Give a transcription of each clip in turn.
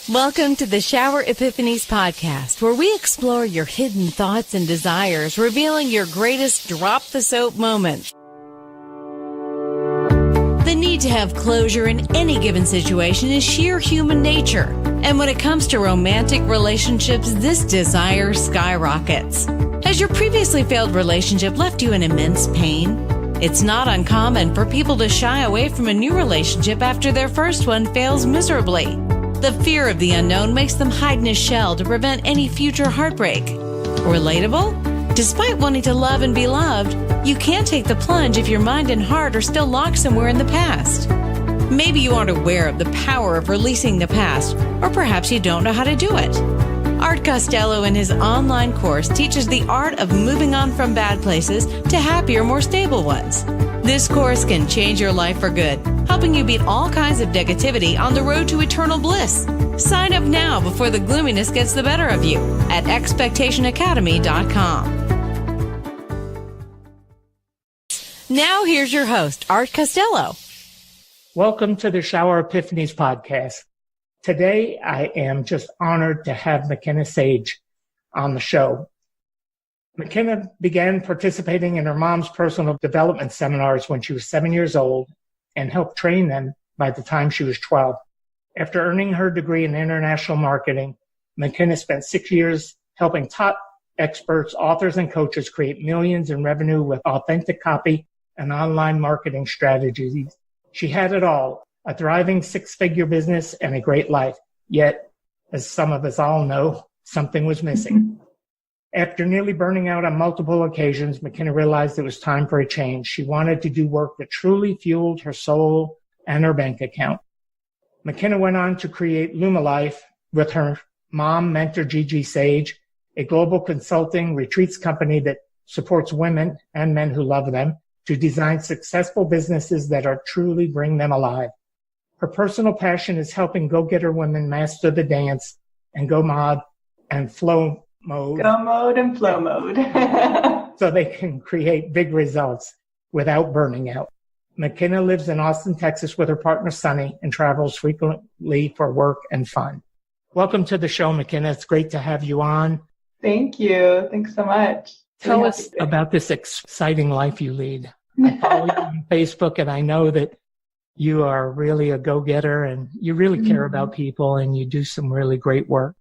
Welcome to the Shower Epiphanies podcast, where we explore your hidden thoughts and desires, revealing your greatest drop the soap moments. The need to have closure in any given situation is sheer human nature. And when it comes to romantic relationships, this desire skyrockets. Has your previously failed relationship left you in immense pain? It's not uncommon for people to shy away from a new relationship after their first one fails miserably. The fear of the unknown makes them hide in a shell to prevent any future heartbreak. Relatable? Despite wanting to love and be loved, you can't take the plunge if your mind and heart are still locked somewhere in the past. Maybe you aren't aware of the power of releasing the past, or perhaps you don't know how to do it. Art Costello in his online course teaches the art of moving on from bad places to happier, more stable ones. This course can change your life for good, helping you beat all kinds of negativity on the road to eternal bliss. Sign up now before the gloominess gets the better of you at expectationacademy.com. Now here's your host, Art Costello. Welcome to the Shower Epiphanies podcast. Today, I am just honored to have Makena Sage on the show. Makena began participating in her mom's personal development seminars when she was 7 years old and helped train them by the time she was 12. After earning her degree in international marketing, Makena spent 6 years helping top experts, authors, and coaches create millions in revenue with authentic copy and online marketing strategies. She had it all, a thriving six-figure business and a great life. Yet, as some of us all know, something was missing. After nearly burning out on multiple occasions, Makena realized it was time for a change. She wanted to do work that truly fueled her soul and her bank account. Makena went on to create Lumina Life with her mom, mentor Makena Sage, a global consulting retreats company that supports women and men who love them to design successful businesses that are truly bring them alive. Her personal passion is helping go-getter women master the dance and go mod and flow mode. Go mode and flow mode. So they can create big results without burning out. Makena lives in Austin, Texas with her partner, Sunny, and travels frequently for work and fun. Welcome to the show, Makena. It's great to have you on. Thank you. Thanks so much. Tell us about this exciting life you lead. I follow you on Facebook, and I know that you are really a go-getter and you really care about people and you do some really great work.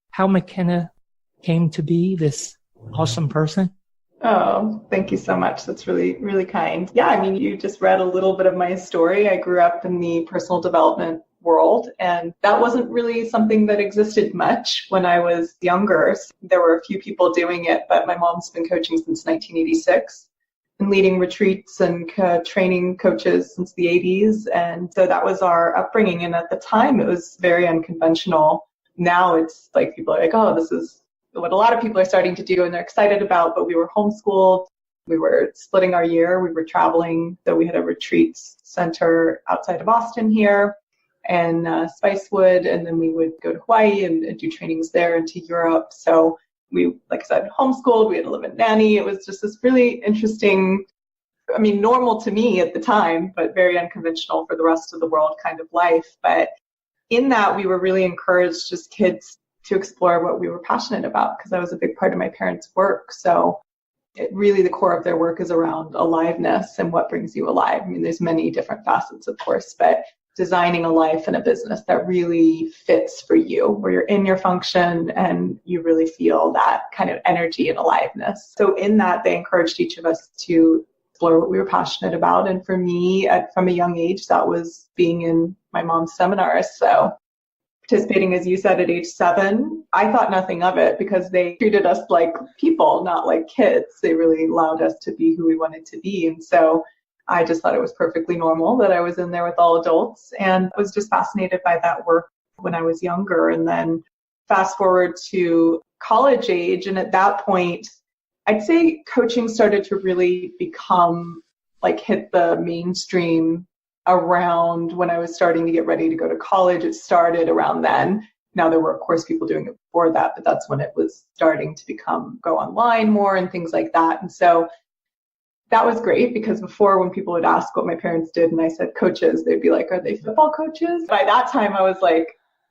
How Makena came to be this awesome person? Oh, thank you so much. That's really, really kind. Yeah, I mean, you just read a little bit of my story. I grew up in the personal development world, and that wasn't really something that existed much when I was younger. There were a few people doing it, but my mom's been coaching since 1986. And leading retreats and training coaches since the 80s. And so that was our upbringing. And at the time, it was very unconventional. Now it's like people are like, oh, this is what a lot of people are starting to do and they're excited about. But we were homeschooled. We were splitting our year. We were traveling. So we had a retreat center outside of Austin here and Spicewood. And then we would go to Hawaii and do trainings there and to Europe. So we, like I said, homeschooled, we had to live in nanny. It was just this really interesting, I mean, normal to me at the time, but very unconventional for the rest of the world kind of life. But in that, we were really encouraged just kids to explore what we were passionate about, because that was a big part of my parents' work. So the core of their work is around aliveness and what brings you alive. I mean, there's many different facets, of course, but designing a life and a business that really fits for you, where you're in your function and you really feel that kind of energy and aliveness. So in that, they encouraged each of us to explore what we were passionate about. And for me, from a young age, that was being in my mom's seminars. So participating, as you said, at age 7, I thought nothing of it because they treated us like people, not like kids. They really allowed us to be who we wanted to be. And so I just thought it was perfectly normal that I was in there with all adults and was just fascinated by that work when I was younger. And then fast forward to college age. And at that point, I'd say coaching started to really become hit the mainstream around when I was starting to get ready to go to college. It started around then. Now there were, of course, people doing it before that, but that's when it was starting to go online more and things like that. And so that was great because before, when people would ask what my parents did and I said coaches, they'd be like, are they football coaches? By that time, I was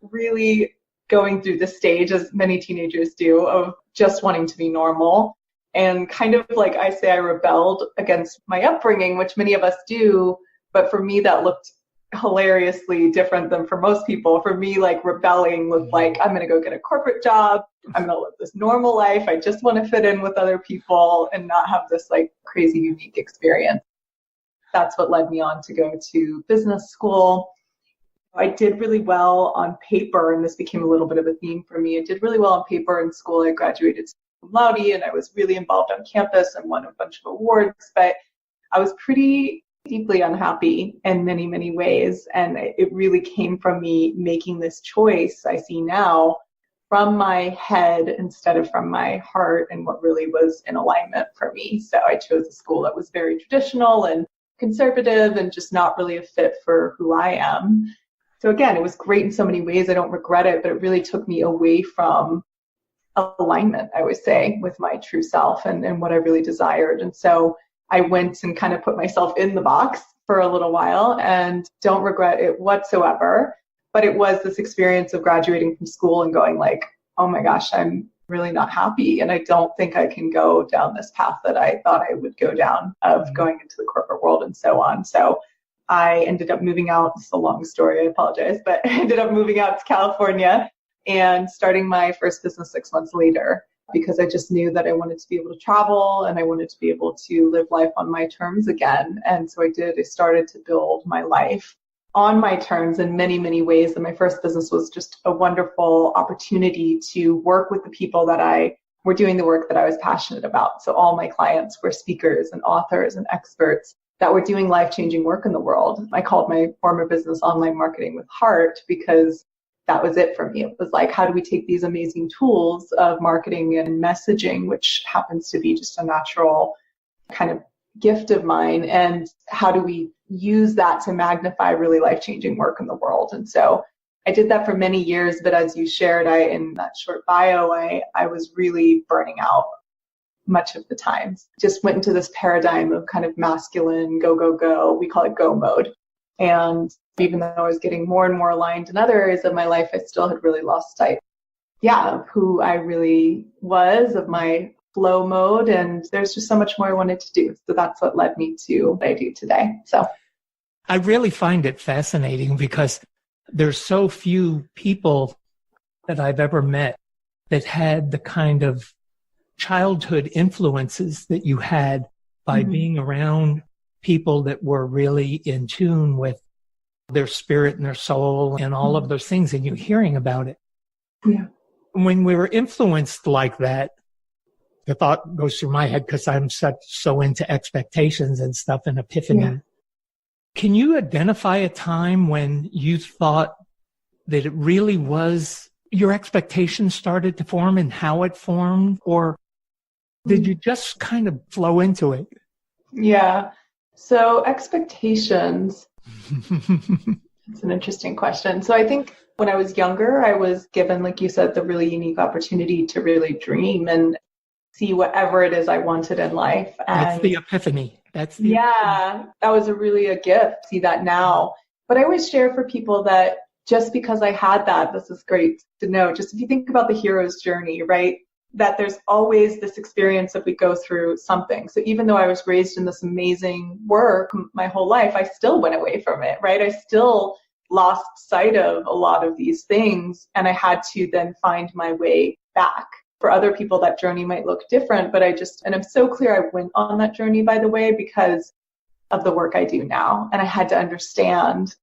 really going through the stage, as many teenagers do, of just wanting to be normal. And kind of like I say, I rebelled against my upbringing, which many of us do. But for me, that looked hilariously different than for most people. For me, like rebelling looked like, I'm going to go get a corporate job. I'm going to live this normal life. I just want to fit in with other people and not have this like crazy unique experience. That's what led me on to go to business school. I did really well on paper, and this became a little bit of a theme for me. I did really well on paper in school. I graduated cum laude, and I was really involved on campus and won a bunch of awards, but I was pretty deeply unhappy in many, many ways. And it really came from me making this choice I see now from my head instead of from my heart and what really was in alignment for me. So I chose a school that was very traditional and conservative and just not really a fit for who I am. So again, it was great in so many ways. I don't regret it, but it really took me away from alignment, I would say, with my true self and what I really desired. And so I went and kind of put myself in the box for a little while and don't regret it whatsoever. But it was this experience of graduating from school and going like, oh my gosh, I'm really not happy. And I don't think I can go down this path that I thought I would go down of going into the corporate world and so on. So I ended up moving out. It's a long story, I apologize, but I ended up moving out to California and starting my first business 6 months later, because I just knew that I wanted to be able to travel and I wanted to be able to live life on my terms again. And so I did. I started to build my life on my terms in many, many ways. And my first business was just a wonderful opportunity to work with the people that were doing the work that I was passionate about. So all my clients were speakers and authors and experts that were doing life-changing work in the world. I called my former business Online Marketing with Heart because that was it for me. It was like, how do we take these amazing tools of marketing and messaging, which happens to be just a natural kind of gift of mine, and how do we use that to magnify really life-changing work in the world? And so I did that for many years, but as you shared, in that short bio, I was really burning out much of the time. Just went into this paradigm of kind of masculine, go, go, go. We call it go mode. And even though I was getting more and more aligned in other areas of my life, I still had really lost sight, of who I really was, of my flow mode. And there's just so much more I wanted to do. So that's what led me to what I do today. So I really find it fascinating because there's so few people that I've ever met that had the kind of childhood influences that you had by being around people that were really in tune with their spirit and their soul and all of those things, and you hearing about it. Yeah. When we were influenced like that, the thought goes through my head because I'm so into expectations and stuff and epiphany. Yeah. Can you identify a time when you thought that it really was your expectations started to form and how it formed, or did you just kind of flow into it? Yeah. So expectations, it's an interesting question. So I think when I was younger, I was given, like you said, the really unique opportunity to really dream and see whatever it is I wanted in life. And that's the epiphany. Epiphany. That was really a gift. See that now. But I always share for people that just because I had that, this is great to know. Just if you think about the hero's journey, right? That there's always this experience that we go through something. So even though I was raised in this amazing work my whole life, I still went away from it, right? I still lost sight of a lot of these things, and I had to then find my way back. For other people, that journey might look different, but and I'm so clear I went on that journey, by the way, because of the work I do now. And I had to understand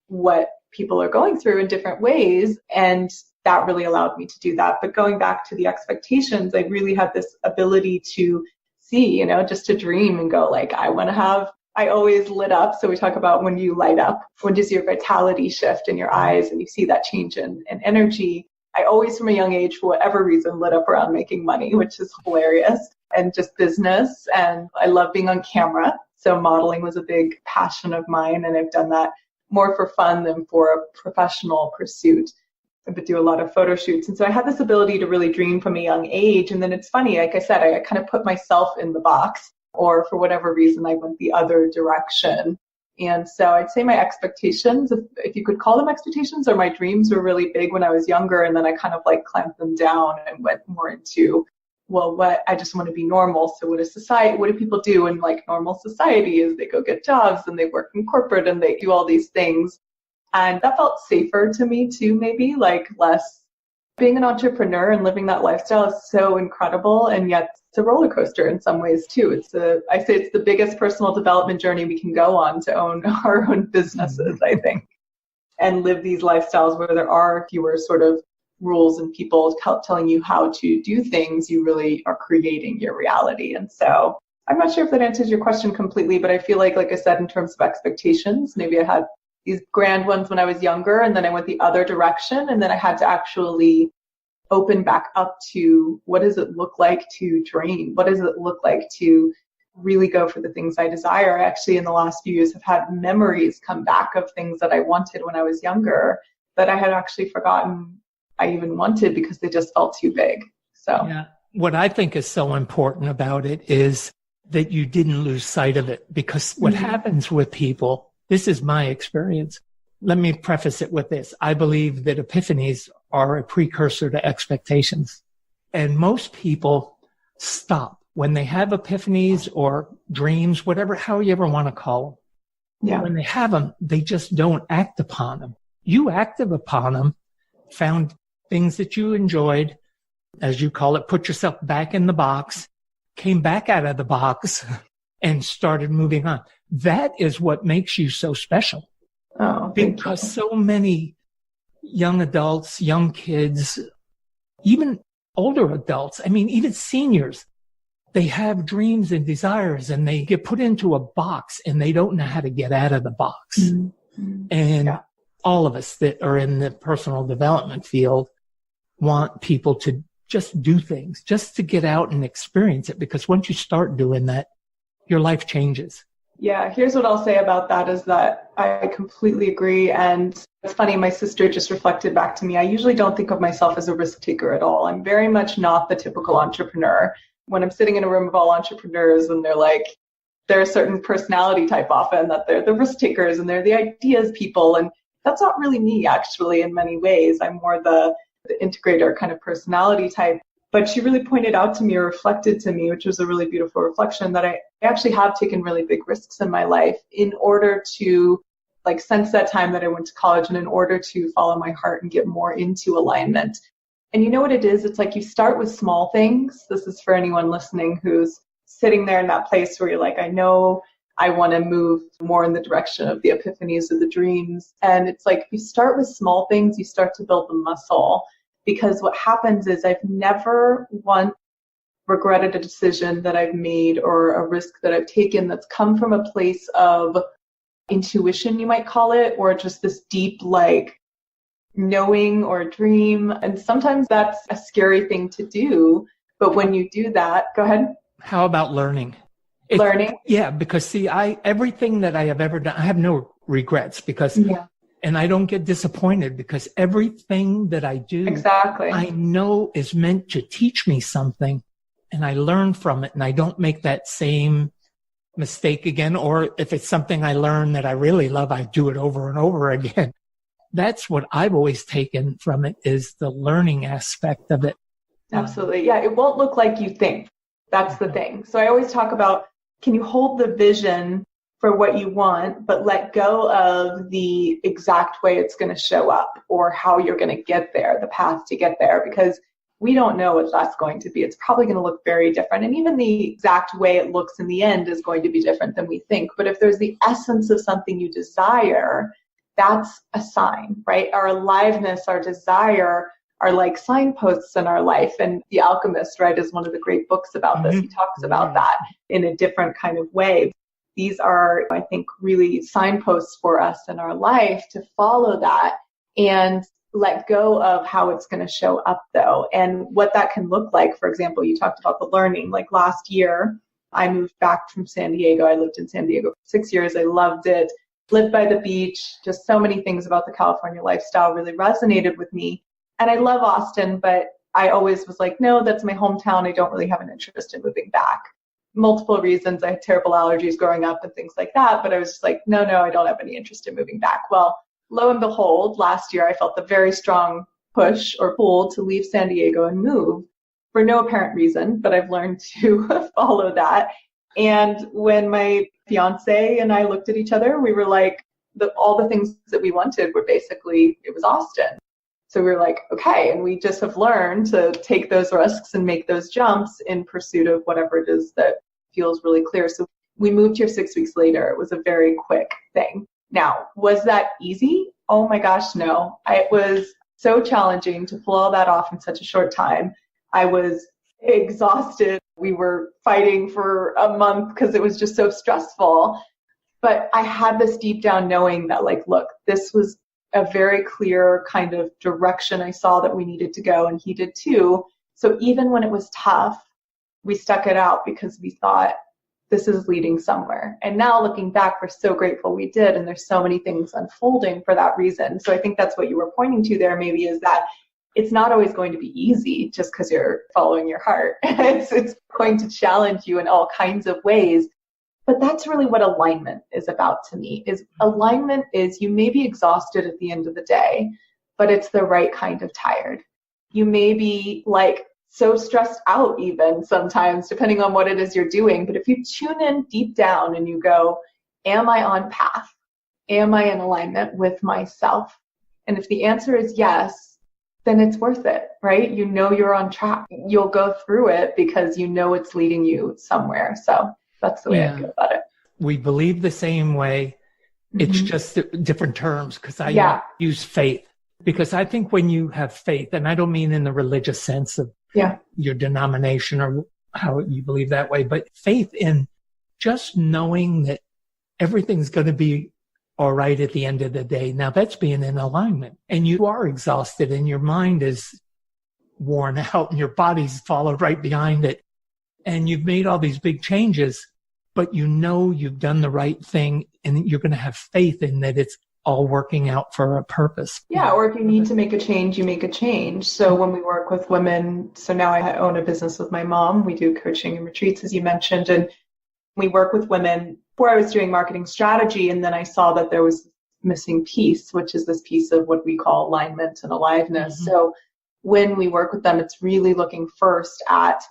what people are going through in different ways, and that really allowed me to do that. But going back to the expectations, I really had this ability to see, just to dream and go like, I always lit up. So we talk about when you light up, when does your vitality shift in your eyes and you see that change in energy. I always, from a young age, for whatever reason, lit up around making money, which is hilarious, and just business. And I love being on camera. So modeling was a big passion of mine. And I've done that more for fun than for a professional pursuit. I would do a lot of photo shoots. And so I had this ability to really dream from a young age. And then it's funny, like I said, I kind of put myself in the box, or for whatever reason, I went the other direction. And so I'd say my expectations, if you could call them expectations, or my dreams were really big when I was younger. And then I kind of like clamped them down and went more into, well, what, I just want to be normal. So what do people do in like normal society is they go get jobs and they work in corporate and they do all these things. And that felt safer to me too, maybe like less. Being an entrepreneur and living that lifestyle is so incredible, and yet it's a roller coaster in some ways too. I say it's the biggest personal development journey we can go on, to own our own businesses, I think, and live these lifestyles where there are fewer sort of rules and people telling you how to do things. You really are creating your reality. And so I'm not sure if that answers your question completely, but I feel like I said, in terms of expectations, maybe I had these grand ones when I was younger, and then I went the other direction, and then I had to actually open back up to, what does it look like to dream? What does it look like to really go for the things I desire? I actually, in the last few years, have had memories come back of things that I wanted when I was younger that I had actually forgotten I even wanted because they just felt too big. So yeah, what I think is so important about it is that you didn't lose sight of it, because what happens with people, this is my experience. Let me preface it with this. I believe that epiphanies are a precursor to expectations. And most people stop when they have epiphanies or dreams, however you ever want to call them. yeah, When they have them, they just don't act upon them. You acted upon them, found things that you enjoyed, as you call it, put yourself back in the box, came back out of the box, and started moving on. That is what makes you so special. oh, Because so many young adults, young kids, even older adults, even seniors, they have dreams and desires and they get put into a box and they don't know how to get out of the box. Mm-hmm. And all of us that are in the personal development field want people to just do things, just to get out and experience it. Because once you start doing that, your life changes. Yeah, here's what I'll say about that is that I completely agree. And it's funny, my sister just reflected back to me. I usually don't think of myself as a risk taker at all. I'm very much not the typical entrepreneur. When I'm sitting in a room of all entrepreneurs and they're a certain personality type often, that they're the risk takers and they're the ideas people. And that's not really me, actually, in many ways. I'm more the integrator kind of personality type. But she really pointed out to me, or reflected to me, which was a really beautiful reflection, that I actually have taken really big risks in my life in order to, since that time that I went to college, and in order to follow my heart and get more into alignment. And you know what it is? It's like you start with small things. This is for anyone listening who's sitting there in that place where you're like, I know I want to move more in the direction of the epiphanies or the dreams. And it's like, if you start with small things, you start to build the muscle. Because what happens is I've never once regretted a decision that I've made or a risk that I've taken that's come from a place of intuition, you might call it, or just this deep knowing or dream. And sometimes that's a scary thing to do. But when you do that, go ahead. How about learning? Learning? Yeah, because everything that I have ever done, I have no regrets because and I don't get disappointed because everything that I do, exactly, I know is meant to teach me something, and I learn from it, and I don't make that same mistake again. Or if it's something I learn that I really love, I do it over and over again. That's what I've always taken from it, is the learning aspect of it. Absolutely. Yeah, it won't look like you think. That's the thing. So I always talk about, can you hold the vision for what you want, but let go of the exact way it's going to show up or how you're going to get there, the path to get there, because we don't know what that's going to be. It's probably going to look very different. And even the exact way it looks in the end is going to be different than we think. But if there's the essence of something you desire, that's a sign, right? Our aliveness, our desire are like signposts in our life. And The Alchemist, right, is one of the great books about this. He talks about that in a different kind of way. These are, I think, really signposts for us in our life to follow that and let go of how it's going to show up, though, and what that can look like. For example, you talked about the learning. Like last year, I moved back from San Diego. I lived in San Diego for 6 years. I loved it. Lived by the beach. Just so many things about the California lifestyle really resonated with me. And I love Austin, but I always was like, no, that's my hometown. I don't really have an interest in moving back. multiple reasons. I had terrible allergies growing up and things like that. But I was just like, no, I don't have any interest in moving back. Well, lo and behold, last year I felt the very strong push or pull to leave San Diego and move for no apparent reason, but I've learned to follow that. And when my fiance and I looked at each other, we were like, all the things that we wanted were basically, it was Austin. So we were like, okay. And we just have learned to take those risks and make those jumps in pursuit of whatever it is that feels really clear. So we moved here 6 weeks later. It was a very quick thing. Now, was that easy? Oh my gosh, no. It was so challenging to pull all that off in such a short time. I was exhausted. We were fighting for a month because it was just so stressful. But I had this deep down knowing that, like, look, this was a very clear kind of direction I saw that we needed to go, and he did too. So even when it was tough, we stuck it out because we thought this is leading somewhere. And now looking back, we're so grateful we did. And there's so many things unfolding for that reason. So I think that's what you were pointing to there maybe, is that it's not always going to be easy just because you're following your heart. It's going to challenge you in all kinds of ways. But that's really what alignment is about to me. Is alignment is, you may be exhausted at the end of the day, but it's the right kind of tired. You may be like so stressed out even sometimes, depending on what it is you're doing. But if you tune in deep down and you go, am I on path? Am I in alignment with myself? And if the answer is yes, then it's worth it, right? You know you're on track. You'll go through it because you know it's leading you somewhere. So that's the way I feel about it. We believe the same way. It's just different terms, because I use faith. Because I think when you have faith, and I don't mean in the religious sense of your denomination or how you believe that way, but faith in just knowing that everything's going to be all right at the end of the day. Now that's being in alignment, and you are exhausted and your mind is worn out and your body's followed right behind it. And you've made all these big changes, but you know you've done the right thing, and you're going to have faith in that it's all working out for a purpose. Yeah, or if you need to make a change, you make a change. So when we work with women, so now I own a business with my mom. We do coaching and retreats, as you mentioned, and we work with women. Before I was doing marketing strategy, and then I saw that there was missing piece, which is this piece of what we call alignment and aliveness. So when we work with them, it's really looking first at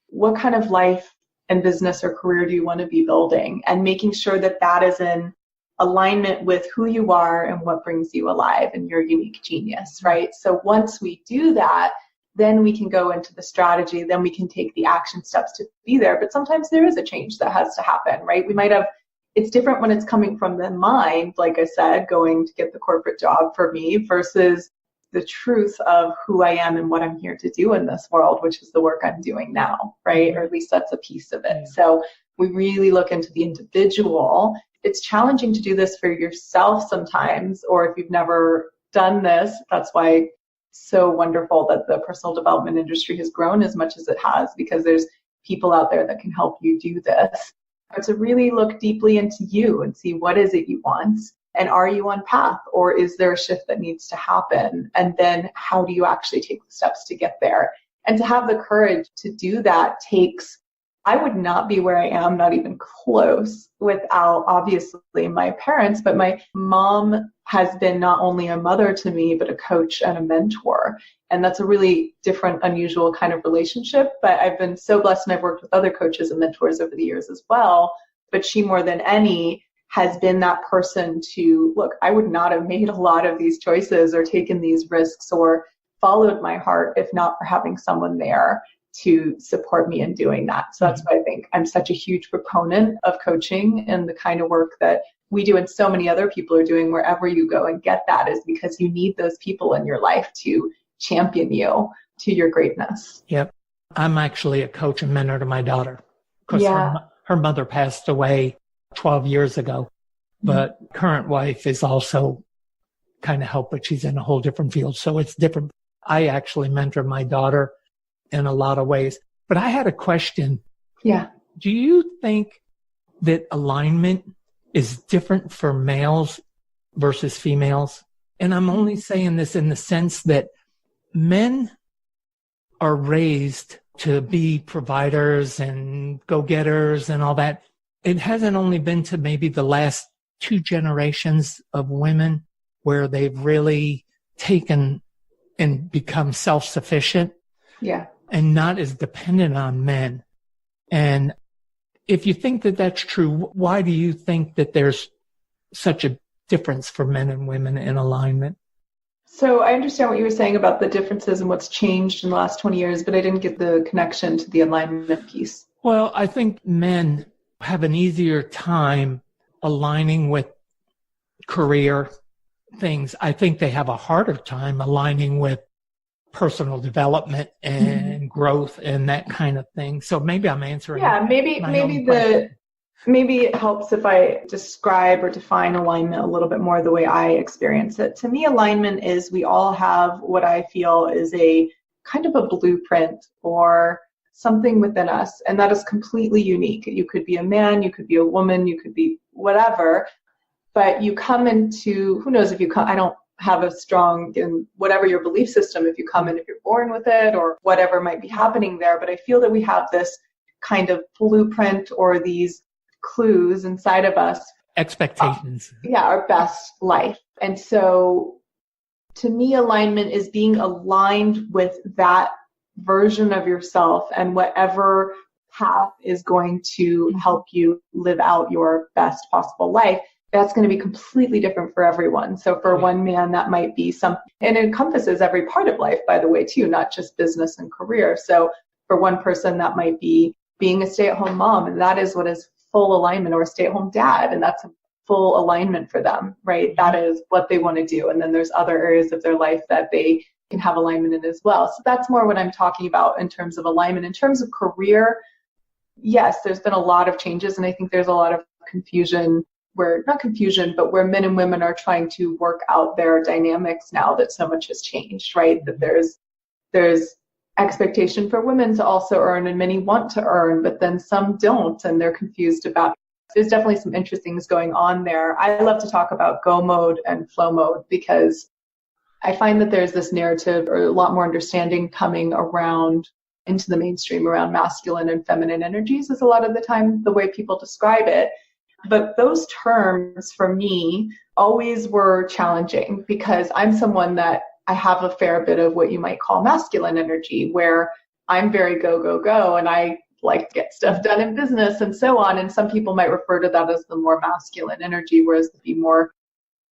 what kind of life and business or career do you want to be building, and making sure that that is in alignment with who you are and what brings you alive and your unique genius, right? So once we do that, then we can go into the strategy, then we can take the action steps to be there. But sometimes there is a change that has to happen, right? We might have, it's different when it's coming from the mind, like I said, going to get the corporate job for me versus the truth of who I am and what I'm here to do in this world, which is the work I'm doing now, right? Or at least that's a piece of it. So we really look into the individual. It's challenging to do this for yourself sometimes, or if you've never done this, that's why it's so wonderful that the personal development industry has grown as much as it has, because there's people out there that can help you do this. But to really look deeply into you and see what is it you want, and are you on path, or is there a shift that needs to happen? And then how do you actually take the steps to get there? And to have the courage to do that takes, I would not be where I am, not even close, without obviously my parents, but my mom has been not only a mother to me, but a coach and a mentor. And that's a really different, unusual kind of relationship. But I've been so blessed, and I've worked with other coaches and mentors over the years as well. But she, more than any, has been that person to, look, I would not have made a lot of these choices or taken these risks or followed my heart if not for having someone there to support me in doing that. So that's why I think I'm such a huge proponent of coaching and the kind of work that we do and so many other people are doing wherever you go and get that, is because you need those people in your life to champion you to your greatness. Yep. I'm actually a coach and mentor to my daughter, because her mother passed away 12 years ago, but current wife is also kind of help, but she's in a whole different field. So it's different. I actually mentor my daughter in a lot of ways. But I had a question. Yeah. Do you think that alignment is different for males versus females? And I'm only saying this in the sense that men are raised to be providers and go-getters and all that. It hasn't only been to maybe the last 2 generations of women where they've really taken and become self-sufficient. Yeah. And not as dependent on men. And if you think that that's true, why do you think that there's such a difference for men and women in alignment? So I understand what you were saying about the differences and what's changed in the last 20 years, but I didn't get the connection to the alignment piece. Well, I think men have an easier time aligning with career things. I think they have a harder time aligning with personal development and growth and that kind of thing. So maybe I'm answering. Yeah, maybe it helps if I describe or define alignment a little bit more the way I experience it. To me, alignment is we all have what I feel is a kind of a blueprint or something within us, and that is completely unique. You could be a man, you could be a woman, you could be whatever, but you come into, who knows if you come, I don't have a strong, in whatever your belief system, if you come in, if you're born with it or whatever might be happening there. But I feel that we have this kind of blueprint or these clues inside of us. Expectations. Our best life. And so to me, alignment is being aligned with that version of yourself and whatever path is going to help you live out your best possible life. That's going to be completely different for everyone. So for one man, that might be something, and it encompasses every part of life, by the way, too, not just business and career. So for one person, that might be being a stay-at-home mom, and that is what is full alignment, or a stay-at-home dad, and that's a full alignment for them, right? That is what they want to do. And then there's other areas of their life that they can have alignment in as well. So that's more what I'm talking about in terms of alignment. In terms of career, yes, there's been a lot of changes, and I think there's a lot of confusion where men and women are trying to work out their dynamics now that so much has changed, right? That there's expectation for women to also earn, and many want to earn, but then some don't, and they're confused about. There's definitely some interesting things going on there. I love to talk about go mode and flow mode because I find that there's this narrative or a lot more understanding coming around into the mainstream around masculine and feminine energies is a lot of the time the way people describe it. But those terms for me always were challenging because I'm someone that I have a fair bit of what you might call masculine energy, where I'm very go, go, go, and I like to get stuff done in business and so on. And some people might refer to that as the more masculine energy, whereas to be more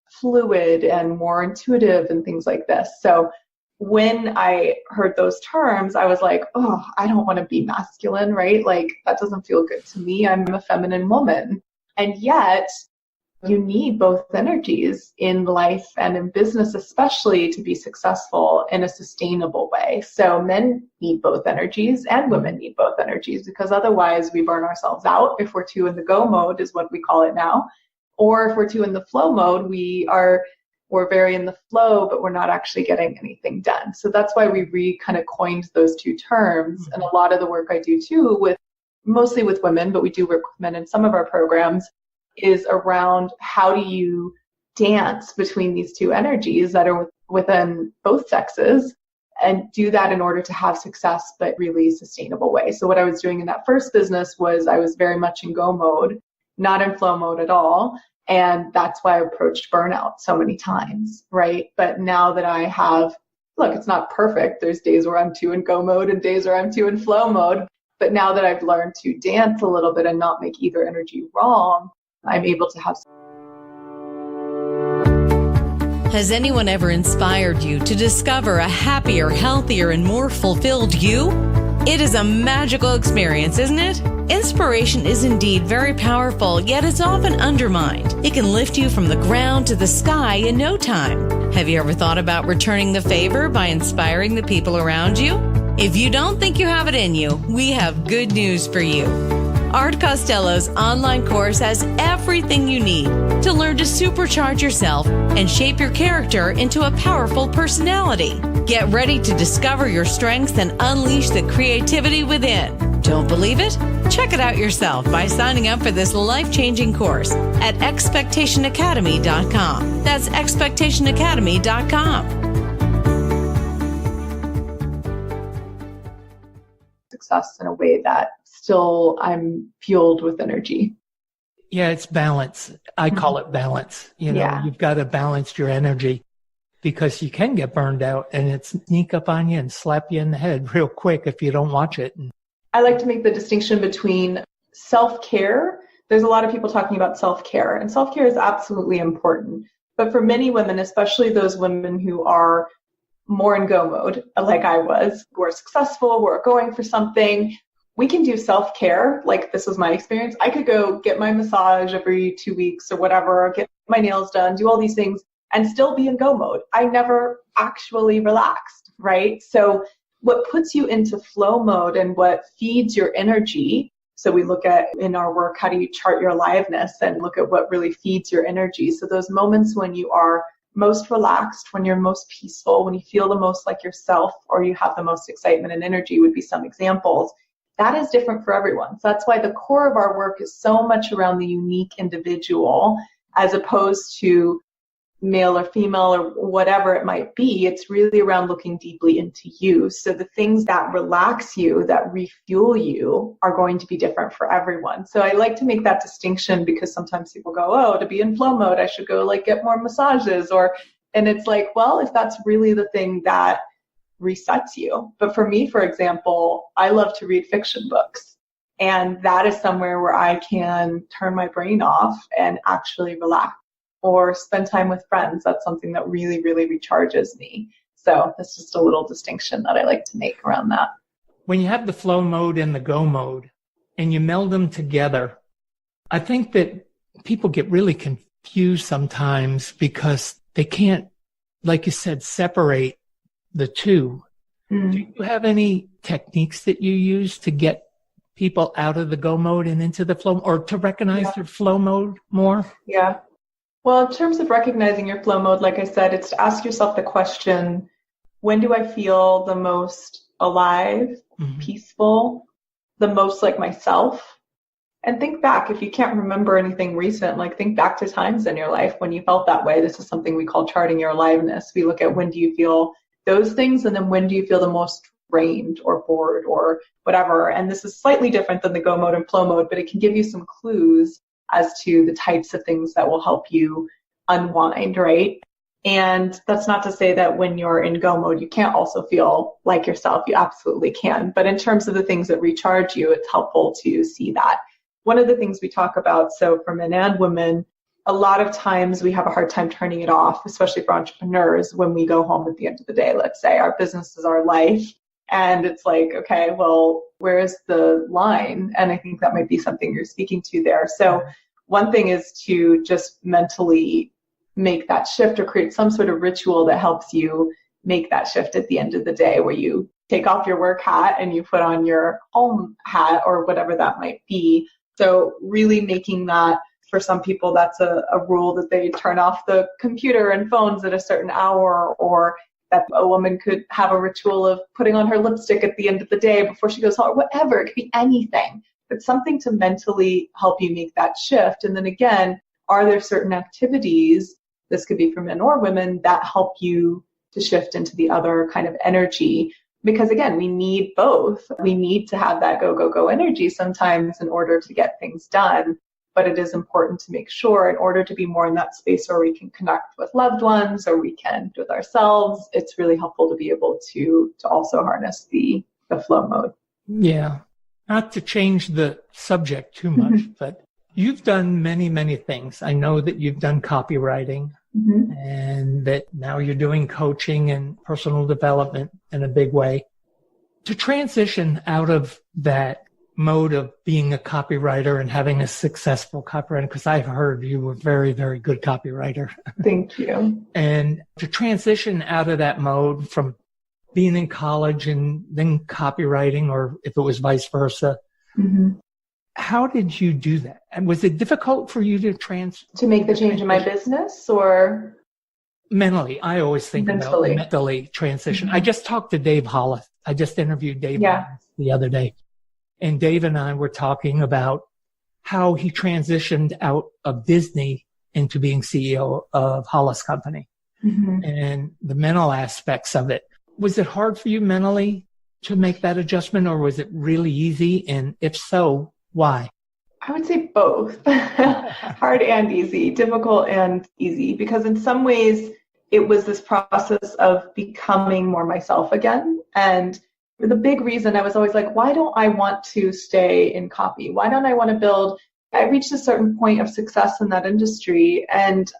fluid and more intuitive and things like this. So when I heard those terms, I was like, oh, I don't want to be masculine, right? Like, that doesn't feel good to me. I'm a feminine woman. And yet, you need both energies in life and in business, especially to be successful in a sustainable way. So men need both energies and women need both energies, because otherwise we burn ourselves out if we're too in the go mode, is what we call it now. Or if we're too in the flow mode, we're very in the flow, but we're not actually getting anything done. So that's why we kind of coined those two terms. And a lot of the work I do too, mostly with women, but we do work with men in some of our programs, is around how do you dance between these two energies that are within both sexes, and do that in order to have success, but really sustainable way. So what I was doing in that first business was I was very much in go mode, not in flow mode at all. And that's why I approached burnout so many times, right? But now that I have, look, it's not perfect. There's days where I'm too in go mode and days where I'm too in flow mode. But now that I've learned to dance a little bit and not make either energy wrong, I'm able to have. Has anyone ever inspired you to discover a happier, healthier, and more fulfilled you? It is a magical experience, isn't it? Inspiration is indeed very powerful, yet it's often undermined. It can lift you from the ground to the sky in no time. Have you ever thought about returning the favor by inspiring the people around you? If you don't think you have it in you, we have good news for you. Art Costello's online course has everything you need to learn to supercharge yourself and shape your character into a powerful personality. Get ready to discover your strengths and unleash the creativity within. Don't believe it? Check it out yourself by signing up for this life-changing course at expectationacademy.com. That's expectationacademy.com. success in a way that still I'm fueled with energy. Yeah, it's balance. I call it balance. Yeah. You've got to balance your energy because you can get burned out and it sneak up on you and slap you in the head real quick if you don't watch it. I like to make the distinction between self-care. There's a lot of people talking about self-care, and self-care is absolutely important. But for many women, especially those women who are more in go mode, like I was, who are successful, who are going for something, we can do self-care. Like, this was my experience. I could go get my massage every 2 weeks or whatever, get my nails done, do all these things, and still be in go mode. I never actually relaxed, right? So what puts you into flow mode and what feeds your energy, so we look at in our work, how do you chart your aliveness and look at what really feeds your energy. So those moments when you are most relaxed, when you're most peaceful, when you feel the most like yourself, or you have the most excitement and energy would be some examples. That is different for everyone. So that's why the core of our work is so much around the unique individual, as opposed to male or female or whatever it might be. It's really around looking deeply into you. So the things that relax you, that refuel you, are going to be different for everyone. So I like to make that distinction because sometimes people go, oh, to be in flow mode, I should go like get more massages, and it's like, well, if that's really the thing that resets you. But for me, for example, I love to read fiction books. And that is somewhere where I can turn my brain off and actually relax. Or spend time with friends. That's something that really, really recharges me. So that's just a little distinction that I like to make around that. When you have the flow mode and the go mode and you meld them together, I think that people get really confused sometimes because they can't, like you said, separate the two. Do you have any techniques that you use to get people out of the go mode and into the flow, or to recognize their flow mode more? Yeah. Well, in terms of recognizing your flow mode, like I said, it's to ask yourself the question, when do I feel the most alive, peaceful, the most like myself? And think back, if you can't remember anything recent, like think back to times in your life when you felt that way. This is something we call charting your aliveness. We look at when do you feel those things, and then when do you feel the most drained or bored or whatever. And this is slightly different than the go mode and flow mode, but it can give you some clues as to the types of things that will help you unwind, right? And that's not to say that when you're in go mode, you can't also feel like yourself. You absolutely can. But in terms of the things that recharge you, it's helpful to see that. One of the things we talk about, so for men and women, a lot of times we have a hard time turning it off, especially for entrepreneurs, when we go home at the end of the day. Let's say our business is our life. And it's like, okay, well, where is the line? And I think that might be something you're speaking to there. So one thing is to just mentally make that shift or create some sort of ritual that helps you make that shift at the end of the day, where you take off your work hat and you put on your home hat or whatever that might be. So really making that, for some people, that's a rule that they turn off the computer and phones at a certain hour, or that a woman could have a ritual of putting on her lipstick at the end of the day before she goes home, or whatever. It could be anything, but something to mentally help you make that shift. And then again, are there certain activities, this could be for men or women, that help you to shift into the other kind of energy? Because again, we need both. We need to have that go, go, go energy sometimes in order to get things done. But it is important to make sure, in order to be more in that space where we can connect with loved ones or we can with ourselves, it's really helpful to be able to also harness the flow mode. Yeah. Not to change the subject too much, but you've done many, many things. I know that you've done copywriting and that now you're doing coaching and personal development in a big way. To transition out of that mode of being a copywriter and having a successful copywriter, because I've heard you were very, very good copywriter. Thank you. And to transition out of that mode from being in college and then copywriting, or if it was vice versa, how did you do that? And was it difficult for you to make the change in my business, or mentally? I always think about mentally transition. I just talked to Dave Hollis. I just interviewed Dave Hollis the other day. And Dave and I were talking about how he transitioned out of Disney into being CEO of Hollis Company and the mental aspects of it. Was it hard for you mentally to make that adjustment, or was it really easy? And if so, why? I would say both. Hard and easy, difficult and easy, because in some ways it was this process of becoming more myself again. And the big reason I was always like, why don't I want to stay in copy? Why don't I want to build? I reached a certain point of success in that industry, and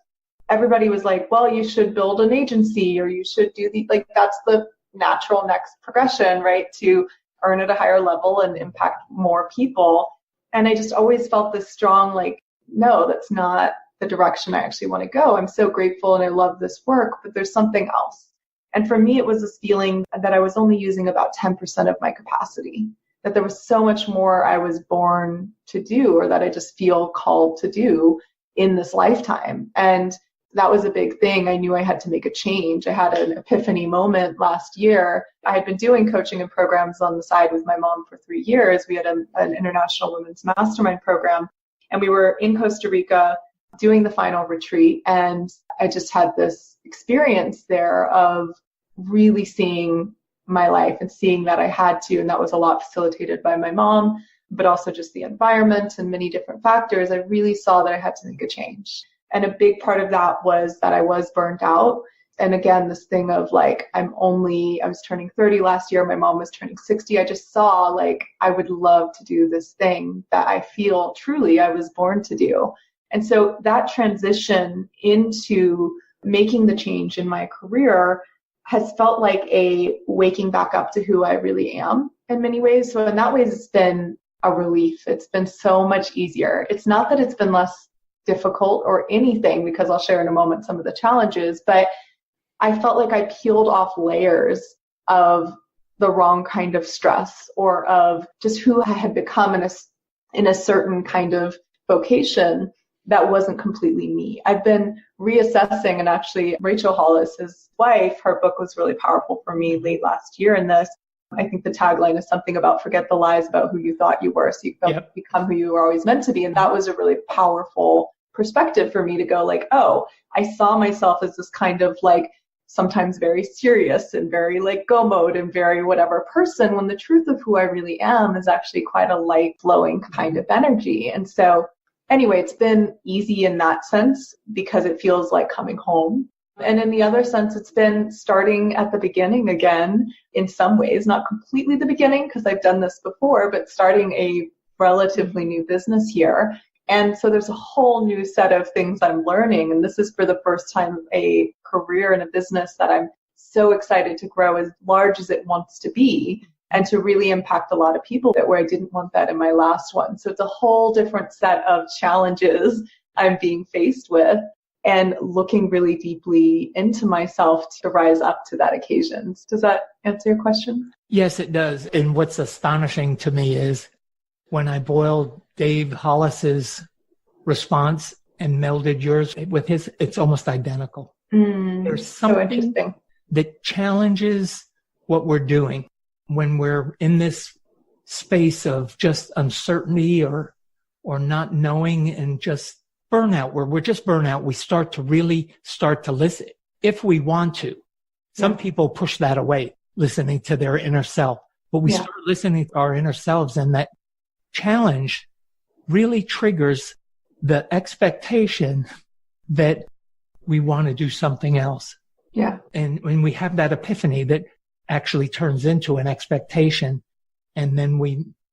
everybody was like, well, you should build an agency, or you should do that's the natural next progression, right? To earn at a higher level and impact more people. And I just always felt this strong, like, no, that's not the direction I actually want to go. I'm so grateful and I love this work, but there's something else. And for me, it was this feeling that I was only using about 10% of my capacity, that there was so much more I was born to do, or that I just feel called to do in this lifetime. And that was a big thing. I knew I had to make a change. I had an epiphany moment last year. I had been doing coaching and programs on the side with my mom for 3 years. We had an international women's mastermind program, and we were in Costa Rica doing the final retreat. And I just had this experience there of really seeing my life and seeing that I had to, and that was a lot facilitated by my mom, but also just the environment and many different factors. I really saw that I had to make a change. And a big part of that was that I was burnt out. And again, this thing of like, I was turning 30 last year. My mom was turning 60. I just saw like, I would love to do this thing that I feel truly I was born to do. And so that transition into making the change in my career has felt like a waking back up to who I really am in many ways. So in that way, it's been a relief. It's been so much easier. It's not that it's been less difficult or anything, because I'll share in a moment some of the challenges, but I felt like I peeled off layers of the wrong kind of stress, or of just who I had become in a certain kind of vocation that wasn't completely me. I've been reassessing, and actually Rachel Hollis, his wife, her book was really powerful for me late last year in this. I think the tagline is something about forget the lies about who you thought you were, so you become who you were always meant to be. And that was a really powerful perspective for me to go like, oh, I saw myself as this kind of like sometimes very serious and very like go mode and very whatever person, when the truth of who I really am is actually quite a light flowing kind of energy. And so anyway, it's been easy in that sense because it feels like coming home. And in the other sense, it's been starting at the beginning again, in some ways, not completely the beginning because I've done this before, but starting a relatively new business here. And so there's a whole new set of things I'm learning. And this is for the first time a career and a business that I'm so excited to grow as large as it wants to be and to really impact a lot of people where I didn't want that in my last one. So it's a whole different set of challenges I'm being faced with, and looking really deeply into myself to rise up to that occasion. Does that answer your question? Yes, it does. And what's astonishing to me is when I boiled Dave Hollis's response and melded yours with his, it's almost identical. There's something that challenges what we're doing when we're in this space of just uncertainty or not knowing and just burnout, where we're just burnout. We start to listen if we want to. Some people push that away, listening to their inner self, but we start listening to our inner selves, and that challenge really triggers the expectation that we want to do something else. Yeah. And when we have that epiphany that actually turns into an expectation, and then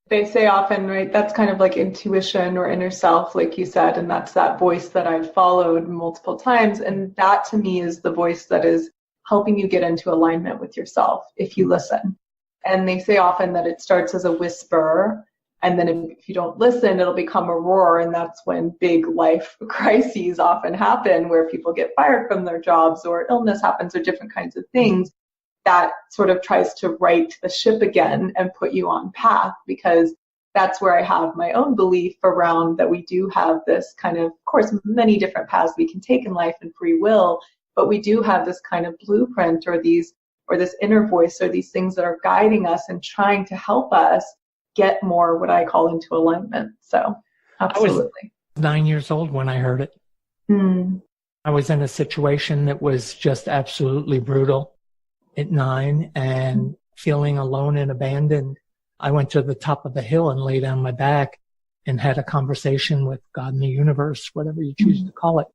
they say often, right, that's kind of like intuition or inner self, like you said, and that's that voice that I've followed multiple times. And that to me is the voice that is helping you get into alignment with yourself if you listen. And they say often that it starts as a whisper, and then if you don't listen, it'll become a roar. And that's when big life crises often happen, where people get fired from their jobs or illness happens or different kinds of things. That sort of tries to right the ship again and put you on path, because that's where I have my own belief around that we do have this kind of course, many different paths we can take in life and free will, but we do have this kind of blueprint or this inner voice or these things that are guiding us and trying to help us get more what I call into alignment. So absolutely. I was 9 years old when I heard it. I was in a situation that was just absolutely brutal at 9, and feeling alone and abandoned, I went to the top of the hill and lay down my back and had a conversation with God in the universe, whatever you choose to call it,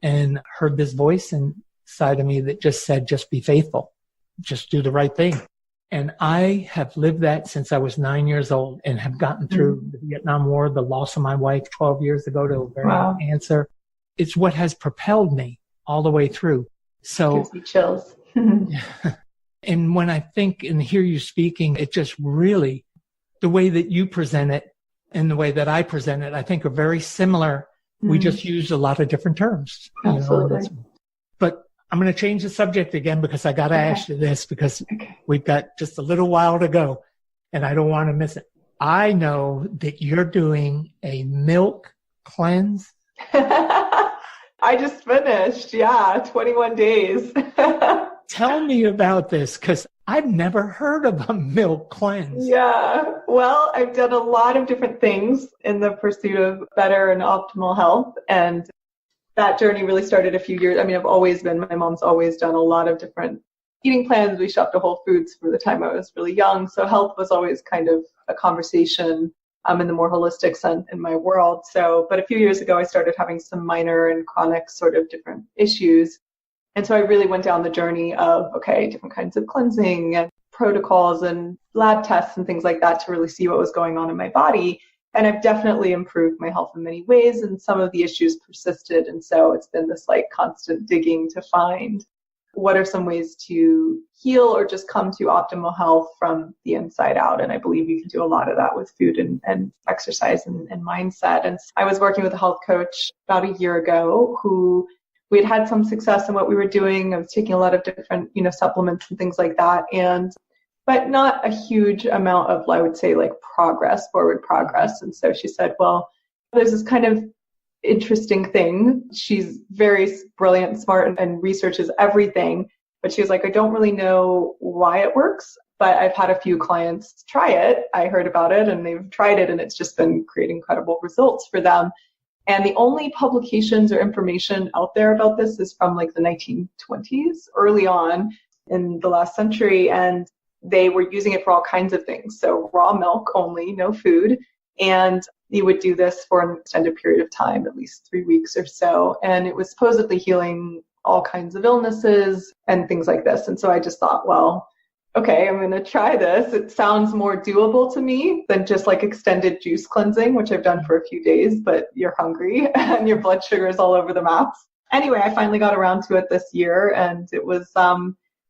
and heard this voice inside of me that just said, just be faithful, just do the right thing. And I have lived that since I was 9 years old and have gotten through the Vietnam War, the loss of my wife 12 years ago to ovarian cancer. It's what has propelled me all the way through. So gives me chills. And when I think and hear you speaking, it just really, the way that you present it and the way that I present it, I think are very similar. We just use a lot of different terms. Absolutely. But I'm going to change the subject again because I got to ask you this because we've got just a little while to go and I don't want to miss it. I know that you're doing a milk cleanse. I just finished. 21 days. Tell me about this because I've never heard of a milk cleanse. Yeah. Well, I've done a lot of different things in the pursuit of better and optimal health. And that journey really started a few years. I mean, my mom's always done a lot of different eating plans. We shopped at Whole Foods for the time I was really young. So health was always kind of a conversation in the more holistic sense in my world. But a few years ago, I started having some minor and chronic sort of different issues. And so I really went down the journey of, different kinds of cleansing and protocols and lab tests and things like that to really see what was going on in my body. And I've definitely improved my health in many ways, and some of the issues persisted. And so it's been this constant digging to find what are some ways to heal or just come to optimal health from the inside out. And I believe you can do a lot of that with food and exercise and mindset. And I was working with a health coach about a year ago who we had some success in what we were doing. I was taking a lot of different, supplements and things like that. But not a huge amount of, I would say, forward progress. And so she said, well, there's this kind of interesting thing. She's very brilliant and smart and researches everything. But she was like, I don't really know why it works, but I've had a few clients try it. I heard about it and they've tried it and it's just been creating incredible results for them. And the only publications or information out there about this is from the 1920s, early on in the last century. And they were using it for all kinds of things. So raw milk only, no food. And you would do this for an extended period of time, at least 3 weeks or so. And it was supposedly healing all kinds of illnesses and things like this. And so I just thought, well, okay, I'm going to try this. It sounds more doable to me than just extended juice cleansing, which I've done for a few days, but you're hungry and your blood sugar is all over the maps. Anyway, I finally got around to it this year and it was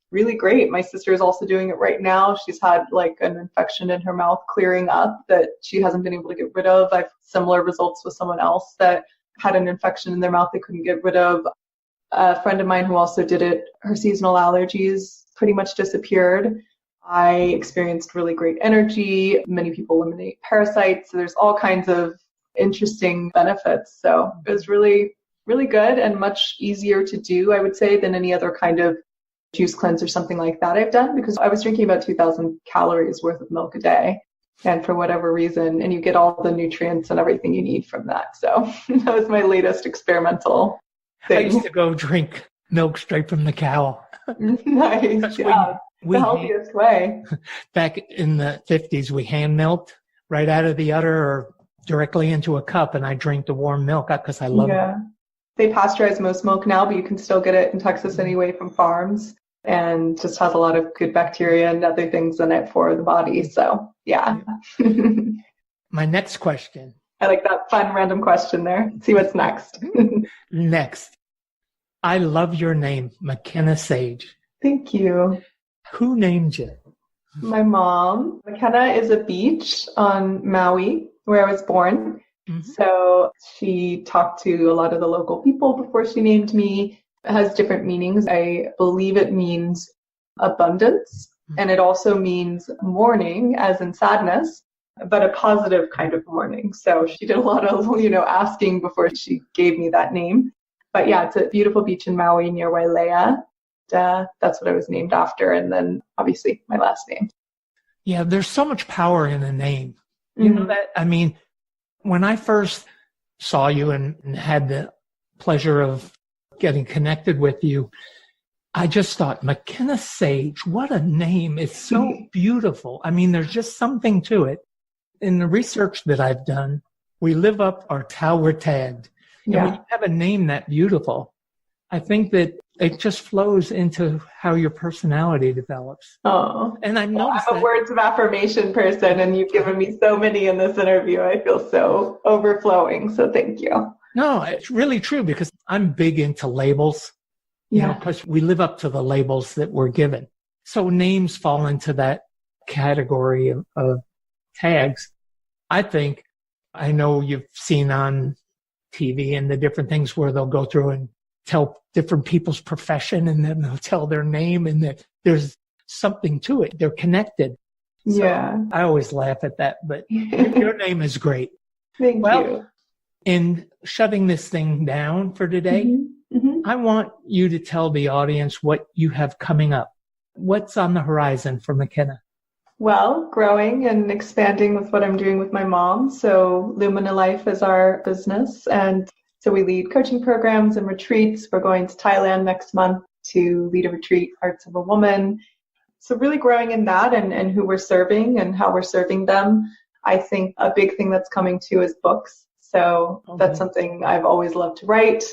really great. My sister is also doing it right now. She's had an infection in her mouth clearing up that she hasn't been able to get rid of. I've similar results with someone else that had an infection in their mouth they couldn't get rid of. A friend of mine who also did it, her seasonal allergies pretty much disappeared. I experienced really great energy. Many people eliminate parasites. So there's all kinds of interesting benefits. So it was really, really good and much easier to do, I would say, than any other kind of juice cleanse or something like that I've done, because I was drinking about 2,000 calories worth of milk a day. And for whatever reason, and you get all the nutrients and everything you need from that. So that was my latest experimental thing. I used to go drink milk straight from the cow. Nice. Yeah. The healthiest way. Back in the 50s, we hand milked right out of the udder or directly into a cup, and I drink the warm milk because I love it. They pasteurize most milk now, but you can still get it in Texas anyway from farms, and just has a lot of good bacteria and other things in it for the body. So, yeah. My next question. I like that fun random question there. See what's next. Next. I love your name, Makena Sage. Thank you. Who named you? My mom. Makena is a beach on Maui, where I was born. Mm-hmm. So she talked to a lot of the local people before she named me. It has different meanings. I believe it means abundance, and it also means mourning, as in sadness, but a positive kind of mourning. So she did a lot of, asking before she gave me that name. But yeah, it's a beautiful beach in Maui near Wailea. That's what I was named after. And then obviously my last name. Yeah, there's so much power in a name. You know that? I mean, when I first saw you and had the pleasure of getting connected with you, I just thought, Makena Sage, what a name. It's so beautiful. I mean, there's just something to it. In the research that I've done, we live up or tell we're tagged. And when you have a name that beautiful, I think that it just flows into how your personality develops. Oh, and I've noticed I'm a words of affirmation person, and you've given me so many in this interview. I feel so overflowing. So thank you. No, it's really true because I'm big into labels, because we live up to the labels that we're given. So names fall into that category of tags. I know you've seen on TV and the different things where they'll go through and tell different people's profession, and then they'll tell their name, and that there's something to it. They're connected. So I always laugh at that, but your name is great. Thank you. In shutting this thing down for today, I want you to tell the audience what you have coming up. What's on the horizon for Makena? Well, growing and expanding with what I'm doing with my mom. So Lumina Life is our business, and so we lead coaching programs and retreats. We're going to Thailand next month to lead a retreat, Hearts of a Woman. So really growing in that and who we're serving and how we're serving them. I think a big thing that's coming too is books. So that's something I've always loved to write.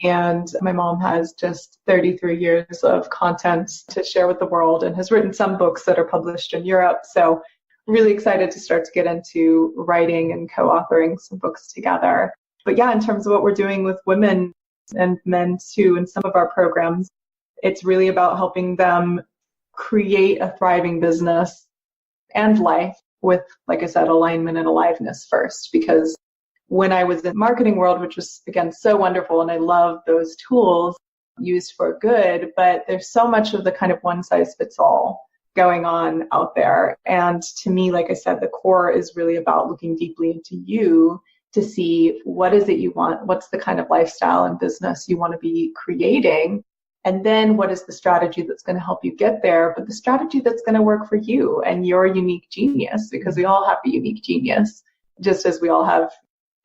And my mom has just 33 years of content to share with the world and has written some books that are published in Europe. So really excited to start to get into writing and co-authoring some books together. But yeah, in terms of what we're doing with women and men too in some of our programs, it's really about helping them create a thriving business and life with, like I said, alignment and aliveness first. Because when I was in the marketing world, which was, again, so wonderful, and I love those tools used for good, but there's so much of the kind of one size fits all going on out there. And to me, like I said, the core is really about looking deeply into you to see what is it you want, what's the kind of lifestyle and business you want to be creating, and then what is the strategy that's going to help you get there, but the strategy that's going to work for you and your unique genius, because we all have a unique genius, just as we all have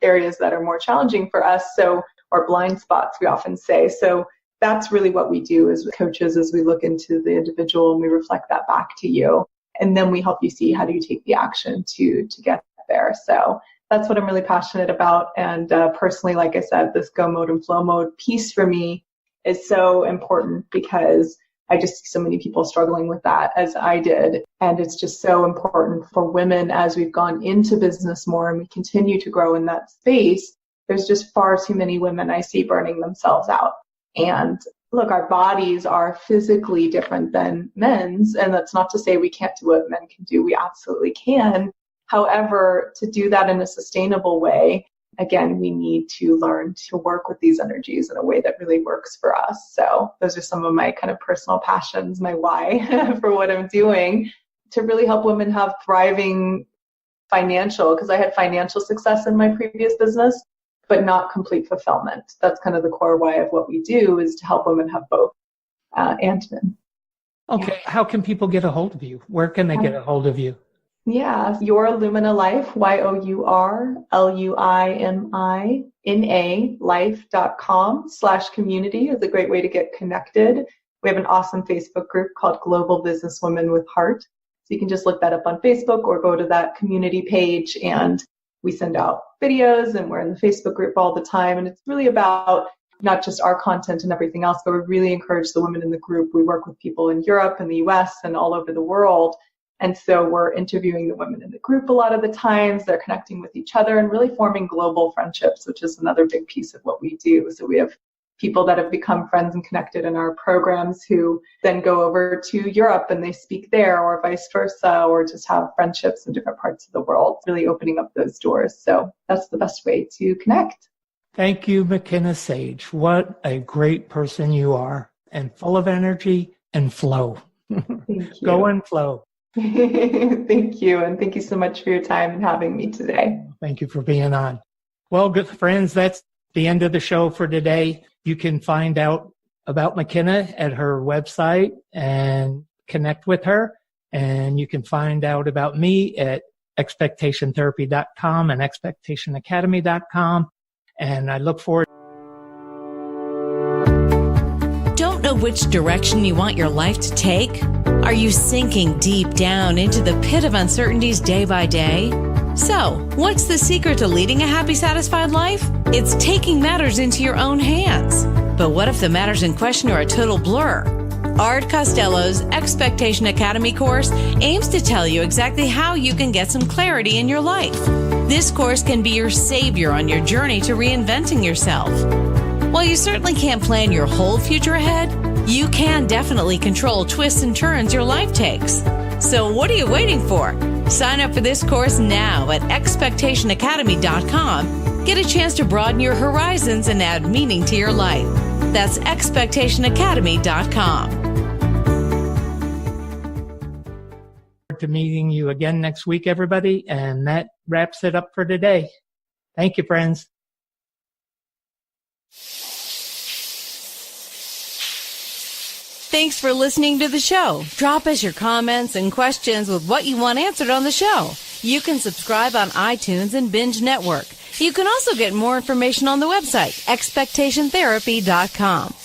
areas that are more challenging for us, or blind spots, we often say. So that's really what we do as coaches, as we look into the individual and we reflect that back to you. And then we help you see how do you take the action to get there. So that's what I'm really passionate about. And personally, like I said, this go mode and flow mode piece for me is so important because I just see so many people struggling with that as I did. And it's just so important for women as we've gone into business more and we continue to grow in that space. There's just far too many women I see burning themselves out. And look, our bodies are physically different than men's. And that's not to say we can't do what men can do. We absolutely can. However, to do that in a sustainable way, again, we need to learn to work with these energies in a way that really works for us. So those are some of my kind of personal passions, my why for what I'm doing, to really help women have thriving financial, because I had financial success in my previous business, but not complete fulfillment. That's kind of the core why of what we do, is to help women have both and men. Okay. Yeah. How can people get a hold of you? Where can they get a hold of you? Yeah, Your Lumina Life, YOURLUIMINA life.com/community is a great way to get connected. We have an awesome Facebook group called Global Businesswomen with Heart. So you can just look that up on Facebook or go to that community page, and we send out videos and we're in the Facebook group all the time. And it's really about not just our content and everything else, but we really encourage the women in the group. We work with people in Europe and the US and all over the world. And so we're interviewing the women in the group a lot of the times. They're connecting with each other and really forming global friendships, which is another big piece of what we do. So we have people that have become friends and connected in our programs who then go over to Europe and they speak there, or vice versa, or just have friendships in different parts of the world, really opening up those doors. So that's the best way to connect. Thank you, Makena Sage. What a great person you are, and full of energy and flow. Thank you. Go and flow. Thank you. And thank you so much for your time and having me today. Thank you for being on. Well, good friends, that's the end of the show for today. You can find out about Makena at her website and connect with her. And you can find out about me at expectationtherapy.com and expectationacademy.com. And I look forward. Don't know which direction you want your life to take? Are you sinking deep down into the pit of uncertainties day by day? So, what's the secret to leading a happy, satisfied life? It's taking matters into your own hands. But what if the matters in question are a total blur? Art Costello's Expectation Academy course aims to tell you exactly how you can get some clarity in your life. This course can be your savior on your journey to reinventing yourself. While you certainly can't plan your whole future ahead, you can definitely control twists and turns your life takes. So what are you waiting for? Sign up for this course now at expectationacademy.com. Get a chance to broaden your horizons and add meaning to your life. That's expectationacademy.com. To meeting you again next week, everybody. And that wraps it up for today. Thank you, friends. Thanks for listening to the show. Drop us your comments and questions with what you want answered on the show. You can subscribe on iTunes and Binge Network. You can also get more information on the website, expectationtherapy.com.